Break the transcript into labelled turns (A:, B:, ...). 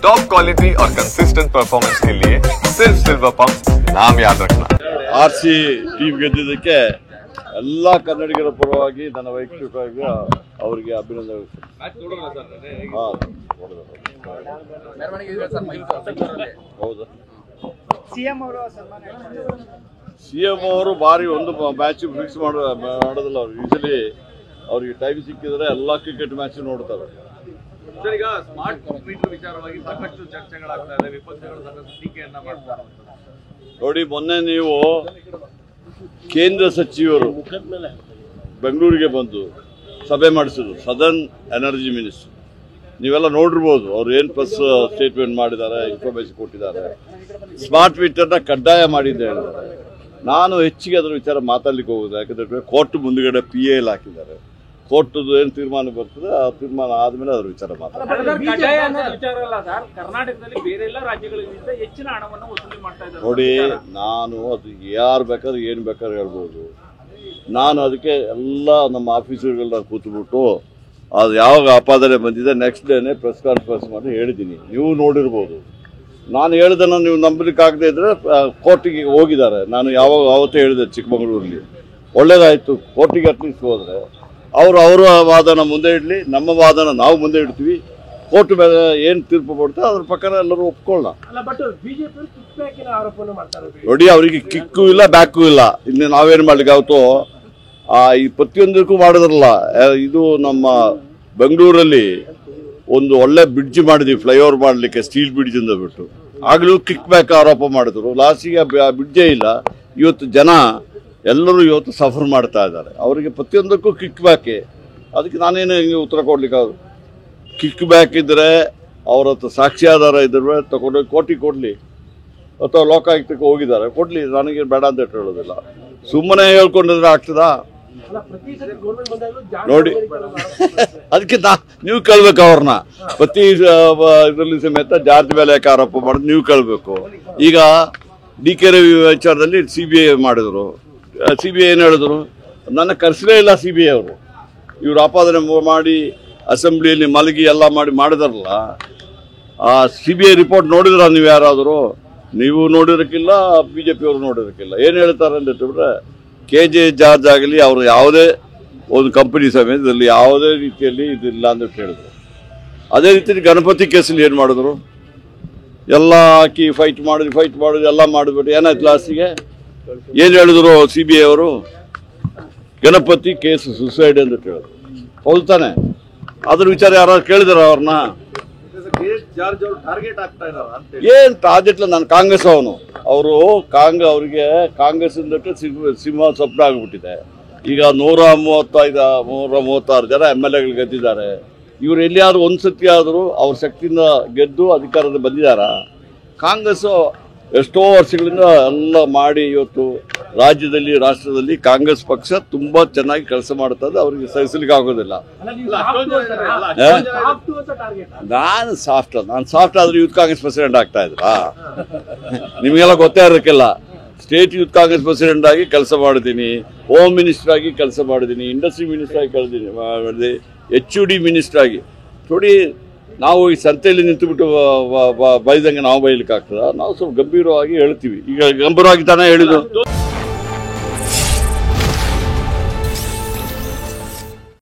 A: Top quality और consistent performance के लिए सिर्फ सिल्वर पंप नाम याद रखना।
B: आरसी टीम ಗೆದ್ದಿದ್ದಕ್ಕೆ ಎಲ್ಲಾ ಕನ್ನಡಿಗರ ಪರವಾಗಿ ನನ್ನ ವೈಯಕ್ತಿಕವಾಗಿ ಅವರಿಗೆ ಅಭಿನಂದನೆ. ಹೌದು, ಸಿಎಂ ಅವರು ಬಾರಿ ಒಂದು ಮ್ಯಾಚ್ ಫಿಕ್ಸ್ ಮಾಡೋದಿಲ್ಲ. ಅವ್ರು ಯೂಶಲಿ ಅವ್ರಿಗೆ ಟೈಮ್ ಸಿಕ್ಕಿದ್ರೆ ಎಲ್ಲಾ ಕ್ರಿಕೆಟ್ ಮ್ಯಾಚ್ ನೋಡ್ತಾರೆ.
C: ಈಗ ಸ್ಮಾರ್ಟ್ ಮೀಟರ್ ವಿಚಾರವಾಗಿ ಸಾಕಷ್ಟು ಚರ್ಚೆಗಳಾಗ್ತಾ ಇದೆ, ವಿಪಕ್ಷಗಳು ಸಾಕಷ್ಟು ಟೀಕೆಯನ್ನ ಮಾಡ್ತಾರೆ.
B: ನೋಡಿ, ಮೊನ್ನೆ ನೀವು ಕೇಂದ್ರ ಸಚಿವರು ಬೆಂಗಳೂರಿಗೆ ಬಂದು ಸಭೆ ಮಾಡಿಸಿದ್ರು, ಸದರ್ನ್ ಎನರ್ಜಿ ಮಿನಿಸ್ಟರ್. ನೀವೆಲ್ಲ ನೋಡಿರ್ಬೋದು ಅವ್ರು ಏನು ಪ್ಲಸ್ ಸ್ಟೇಟ್ಮೆಂಟ್ ಮಾಡಿದ್ದಾರೆ, ಇನ್ಫಾರ್ಮೇಶನ್ ಕೊಟ್ಟಿದ್ದಾರೆ. ಸ್ಮಾರ್ಟ್ ಮೀಟರ್ನ ಕಡ್ಡಾಯ ಮಾಡಿದ್ದೆ ಹೇಳಿದ್ದಾರೆ. ನಾನು ಹೆಚ್ಚಿಗೆ ಅದರ ವಿಚಾರ ಮಾತಾಡ್ಲಿಕ್ಕೆ ಹೋಗುದು, ಯಾಕಂದ್ರೆ ಕೋರ್ಟ್ ಮುಂದುಗಡೆ PA ಹಾಕಿದ್ದಾರೆ. ಕೋರ್ಟದು ಏನು ತೀರ್ಮಾನ ಬರ್ತದೆ ಆ ತೀರ್ಮಾನ ಆದ್ಮೇಲೆ ಅದ್ರ ವಿಚಾರ ಮಾತಾಡ್ತಾರೆ. ನೋಡಿ, ನಾನು ಅದು ಯಾರು ಬೇಕಾದ್ರೆ ಏನು ಬೇಕಾದ್ರೆ ಹೇಳ್ಬೋದು. ನಾನು ಅದಕ್ಕೆ ಎಲ್ಲ ನಮ್ಮ ಆಫೀಸರ್ಗಳನ್ನ ಕೂತ್ಬಿಟ್ಟು ಅದು ಯಾವಾಗ ಆಪಾದನೆ ಬಂದಿದೆ ನೆಕ್ಸ್ಟ್ ಡೇನೆ ಪ್ರೆಸ್ ಕಾನ್ಫರೆನ್ಸ್ ಮಾಡಿ ಹೇಳಿದ್ದೀನಿ. ನೀವು ನೋಡಿರ್ಬೋದು. ನಾನು ಹೇಳ್ದನ್ನ ನೀವು ನಂಬಲಿಕ್ಕಾಗದೇ ಇದ್ರೆ ಕೋರ್ಟಿಗೆ ಹೋಗಿದ್ದಾರೆ. ನಾನು ಅವತ್ತೇ ಹೇಳಿದೆ ಚಿಕ್ಕಮಗಳೂರಲ್ಲಿ, ಒಳ್ಳೇದಾಯ್ತು. ಕೋರ್ಟಿಗೆ ಅಟ್ಲೀಸ್ಟ್ ಹೋದ್ರೆ ಅವರ ವಾದನ ಮುಂದೆ ಇಡಲಿ, ನಮ್ಮ ವಾದನ ನಾವು ಮುಂದೆ ಇಡ್ತೀವಿ. ಕೋರ್ಟ್ ಮೇಲೆ ಏನು ತೀರ್ಪು ಕೊಡ್ತಾರೆ ಅದ್ರ ಪ್ರಕಾರ ಎಲ್ಲರೂ ಒಪ್ಕೊಳ್ಳೋಣ. ನೋಡಿ, ಅವರಿಗೆ ಕಿಕ್ಕು ಇಲ್ಲ, ಬ್ಯಾಕು ಇಲ್ಲ. ಇನ್ನು ನಾವೇನು ಮಾಡ್ಲಿಕ್ಕೆ ಅವತ್ತು ಈ ಪ್ರತಿಯೊಂದಕ್ಕೂ ಮಾಡಿದ್ರಲ್ಲ. ಇದು ನಮ್ಮ ಬೆಂಗಳೂರಲ್ಲಿ ಒಂದು ಒಳ್ಳೆ ಬ್ರಿಡ್ಜ್ ಮಾಡಿದ್ವಿ, ಫ್ಲೈಓವರ್ ಮಾಡಲಿಕ್ಕೆ, ಸ್ಟೀಲ್ ಬ್ರಿಡ್ಜ್ ಇಂದ ಬಿಟ್ಟು. ಆಗಲೂ ಕಿಕ್ ಬ್ಯಾಕ್ ಆರೋಪ ಮಾಡಿದ್ರು. ಲಾಸ್ಟಿಗೆ ಬ್ರಿಡ್ಜೇ ಇಲ್ಲ. ಇವತ್ತು ಜನ ಎಲ್ಲರೂ ಇವತ್ತು ಸಫರ್ ಮಾಡ್ತಾ ಇದ್ದಾರೆ. ಅವರಿಗೆ ಪ್ರತಿಯೊಂದಕ್ಕೂ ಕಿಕ್ ಬ್ಯಾಕೆ. ಅದಕ್ಕೆ ನಾನೇನು ಹಿಂಗೆ ಉತ್ತರ ಕೊಡ್ಲಿಕ್ಕಾದ್ರು. ಕಿಕ್ ಬ್ಯಾಕ್ ಇದ್ರೆ ಅವ್ರ ಹತ್ರ ಸಾಕ್ಷ್ಯಾಧಾರ ಇದ್ರೆ ತಗೊಂಡು ಕೋರ್ಟಿಗೆ ಕೊಡ್ಲಿ, ಅಥವಾ ಲೋಕಾಯುಕ್ತಕ್ಕೆ ಹೋಗಿದ್ದಾರೆ ಕೊಡ್ಲಿ, ನನಗೆ ಬೇಡ ಅಂತ ಹೇಳೋದಿಲ್ಲ. ಸುಮ್ಮನೆ ಹೇಳ್ಕೊಂಡಿದ್ರೆ ಆಗ್ತದಾ? ನೋಡಿ, ಅದಕ್ಕೆ ನೀವು ಕೇಳ್ಬೇಕು ಅವ್ರನ್ನ. ಪ್ರತಿ ಇದರಲ್ಲಿ ಸಮೇತ ಜಾರ್ಜ್ ಮೇಲೆ ಯಾಕೆ ಆರೋಪ ಮಾಡೋದು ನೀವು ಕೇಳಬೇಕು. ಈಗ DK ರವಿ ವಿಚಾರದಲ್ಲಿ CBI ಮಾಡಿದ್ರು. CBI ಏನು ಹೇಳಿದ್ರು? ನನ್ನ ಕರೆಸಲೇ ಇಲ್ಲ CBI ಅವರು. ಇವರು ಆಪಾದನೆ ಮಾಡಿ ಅಸೆಂಬ್ಲಿಯಲ್ಲಿ ಮಲಗಿ ಎಲ್ಲ ಮಾಡಿದಾರಲ್ಲ. ಆ CBI ರಿಪೋರ್ಟ್ ನೋಡಿದ್ರ ನೀವು ಯಾರಾದರೂ? ನೀವು ನೋಡಿರಕ್ಕಿಲ್ಲ, BJP ಅವರು ನೋಡಿರಕ್ಕಿಲ್ಲ. ಏನು ಹೇಳ್ತಾರೆ ಅಂತಂದ್ರೆ, KJ ಜಾರ್ಜ್ ಆಗಲಿ ಅವರು ಯಾವುದೇ ಒಂದು ಕಂಪನಿ ಸಮೇತದಲ್ಲಿ ಯಾವುದೇ ರೀತಿಯಲ್ಲಿ ಇದಿಲ್ಲ ಅಂತ ಹೇಳಿದ್ರು. ಅದೇ ರೀತಿ ಗಣಪತಿ ಕೇಸಲ್ಲಿ ಏನು ಮಾಡಿದ್ರು? ಎಲ್ಲ ಹಾಕಿ ಫೈಟ್ ಮಾಡಿದ್ರು ಎಲ್ಲ ಮಾಡಿಬಿಟ್ಟು ಏನಾಯ್ತು ಲಾಸ್ಟಿಗೆ? ಏನು ಹೇಳಿದ್ರು CBI ಅವರು? ಗಣಪತಿ ಕೇಸ್ ಸುಸೈಡ್ ಅಂತ ಹೇಳಿದ್ರು. ಹೌದು ತಾನೆ? ಅದ್ರ ವಿಚಾರ ಯಾರು ಕೇಳಿದಾರ ಅವ್ರನ್ನ? ಏನ್ ಟಾರ್ಗೆಟ್? ನಾನು ಕಾಂಗ್ರೆಸ್ ಅವನು. ಅವರಿಗೆ ಕಾಂಗ್ರೆಸ್ ಸಿಂಹ ಸ್ವಪ್ನ ಆಗ್ಬಿಟ್ಟಿದೆ. ಈಗ 136 ಜನ MLAಗಳು ಗೆದ್ದಿದ್ದಾರೆ. ಇವ್ರು ಎಲ್ಲಿಯಾದ್ರೂ ಒಂದ್ಸತಿ ಆದರೂ ಅವ್ರ ಶಕ್ತಿಯಿಂದ ಗೆದ್ದು ಅಧಿಕಾರದ ಬಂದಿದಾರ? ಕಾಂಗ್ರೆಸ್ ಎಷ್ಟೋ ವರ್ಷಗಳಿಂದ ಎಲ್ಲ ಮಾಡಿ ಇವತ್ತು ರಾಜ್ಯದಲ್ಲಿ, ರಾಷ್ಟ್ರದಲ್ಲಿ ಕಾಂಗ್ರೆಸ್ ಪಕ್ಷ ತುಂಬಾ ಚೆನ್ನಾಗಿ ಕೆಲಸ ಮಾಡ್ತದೆ. ಅವರಿಗೆ ಸಹಿಸಲಿಕ್ಕೆ ಆಗೋದಿಲ್ಲ. ನಾನು ಸಾಫ್ಟ್ ಆದ್ರೆ ಯೂತ್ ಕಾಂಗ್ರೆಸ್ ಪ್ರೆಸಿಡೆಂಟ್ ಆಗ್ತಾ ಇದ್ರಾ? ನಿಮಗೆಲ್ಲ ಗೊತ್ತೇ ಇರಕ್ಕಿಲ್ಲ. ಸ್ಟೇಟ್ ಯೂತ್ ಕಾಂಗ್ರೆಸ್ ಪ್ರೆಸಿಡೆಂಟ್ ಆಗಿ ಕೆಲಸ ಮಾಡಿದ್ದೀನಿ, ಹೋಮ್ ಮಿನಿಸ್ಟರ್ ಆಗಿ ಕೆಲಸ ಮಾಡಿದ್ದೀನಿ, ಇಂಡಸ್ಟ್ರಿ ಮಿನಿಸ್ಟರ್ ಆಗಿ ಮಾಡಿದೆ, HUD ಮಿನಿಸ್ಟರ್ ಆಗಿ. ನೋಡಿ, ನಾವು ಈ ಸಂತೆಯಲ್ಲಿ ನಿಂತುಬಿಟ್ಟು ಬೈದಂಗೆ ನಾವು ಬೈಲಿಕ್ಕೆ ಆಗ್ತದ? ನಾವು ಸ್ವಲ್ಪ ಗಂಭೀರವಾಗಿ ಹೇಳ್ತೀವಿ. ಈಗ ಗಂಭೀರವಾಗಿ ತಾನೇ ಹೇಳಿದ್ದು.